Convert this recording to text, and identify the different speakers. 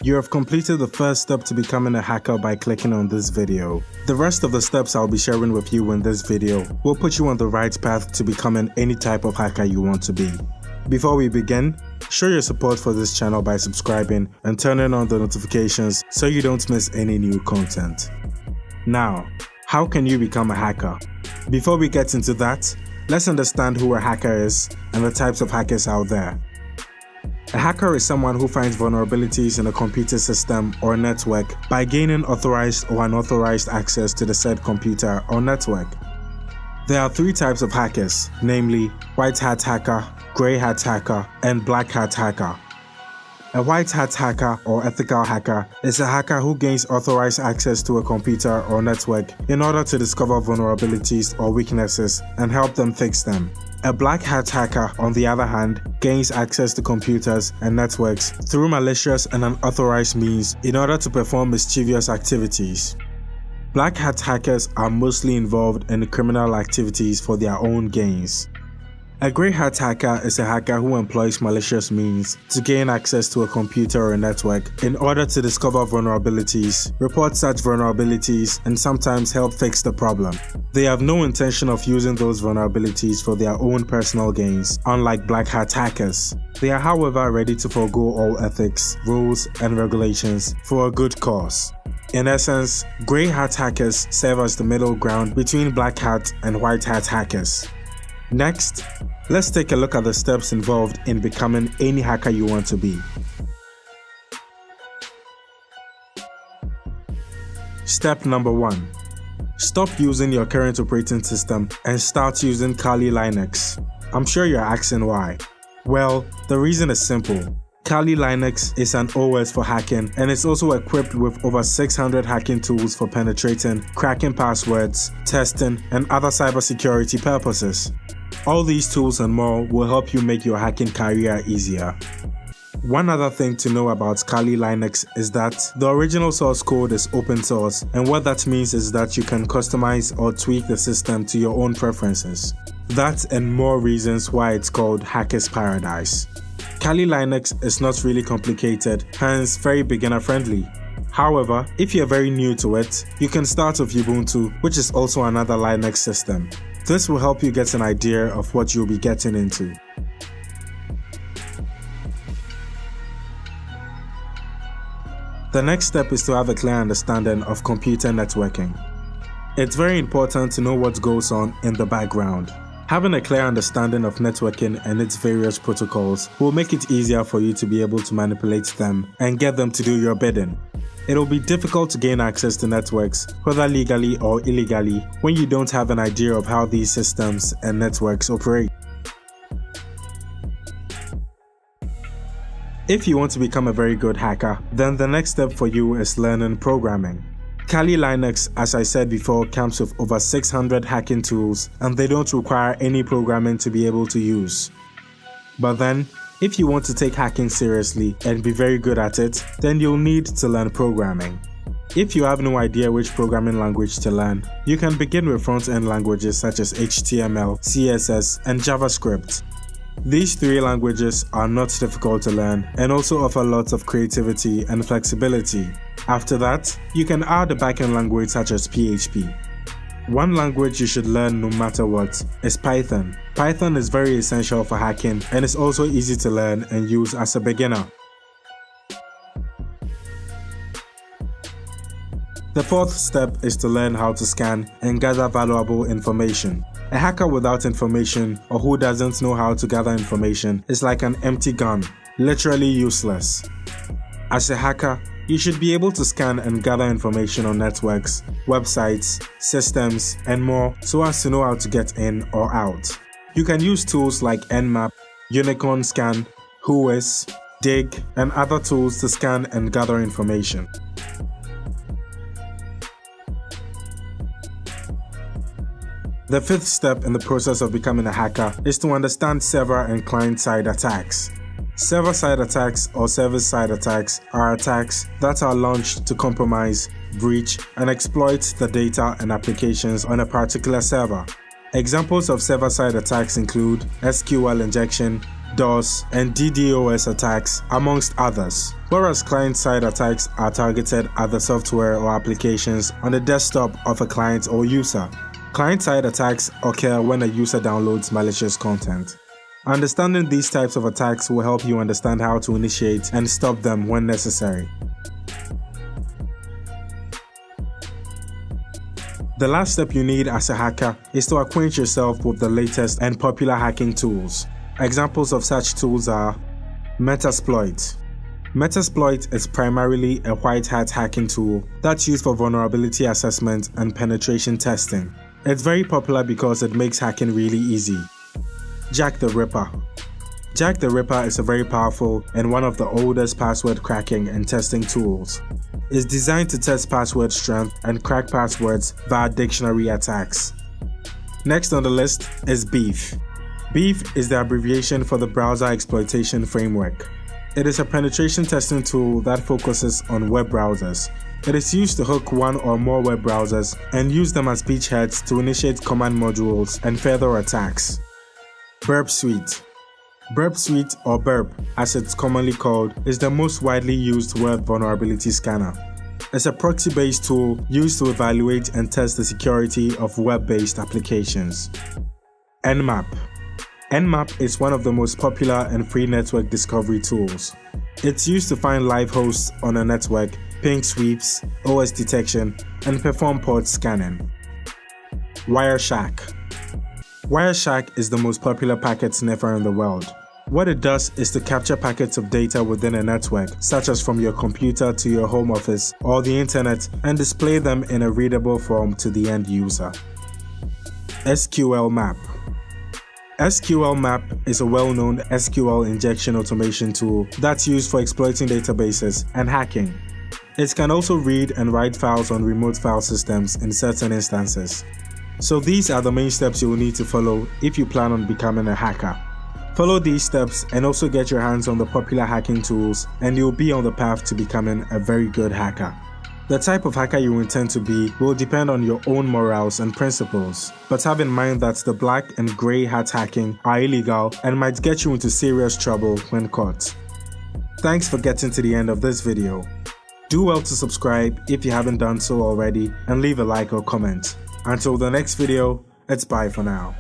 Speaker 1: You have completed the first step to becoming a hacker by clicking on this video. The rest of the steps I'll be sharing with you in this video will put you on the right path to becoming any type of hacker you want to be. Before we begin, show your support for this channel by subscribing and turning on the notifications so you don't miss any new content. Now, how can you become a hacker? Before we get into that, let's understand who a hacker is and the types of hackers out there. A hacker is someone who finds vulnerabilities in a computer system or network by gaining authorized or unauthorized access to the said computer or network. There are three types of hackers, namely white hat hacker, grey hat hacker, and black hat hacker. A white hat hacker or ethical hacker is a hacker who gains authorized access to a computer or network in order to discover vulnerabilities or weaknesses and help them fix them. A black hat hacker, on the other hand, gains access to computers and networks through malicious and unauthorized means in order to perform mischievous activities. Black hat hackers are mostly involved in criminal activities for their own gains. A grey hat hacker is a hacker who employs malicious means to gain access to a computer or a network in order to discover vulnerabilities, report such vulnerabilities, and sometimes help fix the problem. They have no intention of using those vulnerabilities for their own personal gains, unlike black hat hackers. They are, however, ready to forego all ethics, rules, and regulations for a good cause. In essence, grey hat hackers serve as the middle ground between black hat and white hat hackers. Next, let's take a look at the steps involved in becoming any hacker you want to be. Step number 1. Stop using your current operating system and start using Kali Linux. I'm sure you're asking why. Well, the reason is simple. Kali Linux is an OS for hacking and is also equipped with over 600 hacking tools for penetrating, cracking passwords, testing, and other cybersecurity purposes. All these tools and more will help you make your hacking career easier. One other thing to know about Kali Linux is that the original source code is open source, and what that means is that you can customize or tweak the system to your own preferences. That and more reasons why it's called Hacker's Paradise. Kali Linux is not really complicated, hence very beginner friendly. However, if you're very new to it, you can start with Ubuntu, which is also another Linux system. This will help you get an idea of what you'll be getting into. The next step is to have a clear understanding of computer networking. It's very important to know what goes on in the background. Having a clear understanding of networking and its various protocols will make it easier for you to be able to manipulate them and get them to do your bidding. It will be difficult to gain access to networks, whether legally or illegally, when you don't have an idea of how these systems and networks operate. If you want to become a very good hacker, then the next step for you is learning programming. Kali Linux, as I said before, comes with over 600 hacking tools and they don't require any programming to be able to use. But then, if you want to take hacking seriously and be very good at it, then you'll need to learn programming. If you have no idea which programming language to learn, you can begin with front-end languages such as HTML, CSS, and JavaScript. These three languages are not difficult to learn and also offer lots of creativity and flexibility. After that, you can add a backend language such as PHP. One language you should learn no matter what is Python. Python is very essential for hacking and is also easy to learn and use as a beginner. The fourth step is to learn how to scan and gather valuable information. A hacker without information or who doesn't know how to gather information is like an empty gun, literally useless. As a hacker, you should be able to scan and gather information on networks, websites, systems, and more so as to know how to get in or out. You can use tools like Nmap, Unicorn Scan, Whois, Dig, and other tools to scan and gather information. The fifth step in the process of becoming a hacker is to understand server and client-side attacks. Server-side attacks or service-side attacks are attacks that are launched to compromise, breach, and exploit the data and applications on a particular server. Examples of server-side attacks include SQL injection, DOS, and DDoS attacks, amongst others, whereas client-side attacks are targeted at the software or applications on the desktop of a client or user. Client-side attacks occur when a user downloads malicious content. Understanding these types of attacks will help you understand how to initiate and stop them when necessary. The last step you need as a hacker is to acquaint yourself with the latest and popular hacking tools. Examples of such tools are Metasploit. Metasploit is primarily a white hat hacking tool that's used for vulnerability assessment and penetration testing. It's very popular because it makes hacking really easy. Jack the Ripper. Jack the Ripper is a very powerful and one of the oldest password cracking and testing tools. It's designed to test password strength and crack passwords via dictionary attacks. Next on the list is Beef. Beef is the abbreviation for the Browser Exploitation Framework. It is a penetration testing tool that focuses on web browsers. It is used to hook one or more web browsers and use them as beachheads to initiate command modules and further attacks. Burp Suite. Burp Suite, or Burp as it's commonly called, is the most widely used web vulnerability scanner. It's a proxy-based tool used to evaluate and test the security of web-based applications. Nmap. Nmap is one of the most popular and free network discovery tools. It's used to find live hosts on a network, ping sweeps, OS detection, and perform port scanning. Wireshark. Wireshark is the most popular packet sniffer in the world. What it does is to capture packets of data within a network, such as from your computer to your home office or the internet, and display them in a readable form to the end user. SQL Map. SQL Map is a well-known SQL injection automation tool that's used for exploiting databases and hacking. It can also read and write files on remote file systems in certain instances. So these are the main steps you will need to follow if you plan on becoming a hacker. Follow these steps and also get your hands on the popular hacking tools, and you'll be on the path to becoming a very good hacker. The type of hacker you intend to be will depend on your own morals and principles, but have in mind that the black and grey hat hacking are illegal and might get you into serious trouble when caught. Thanks for getting to the end of this video. Do well to subscribe if you haven't done so already, and leave a like or comment. Until the next video, it's bye for now.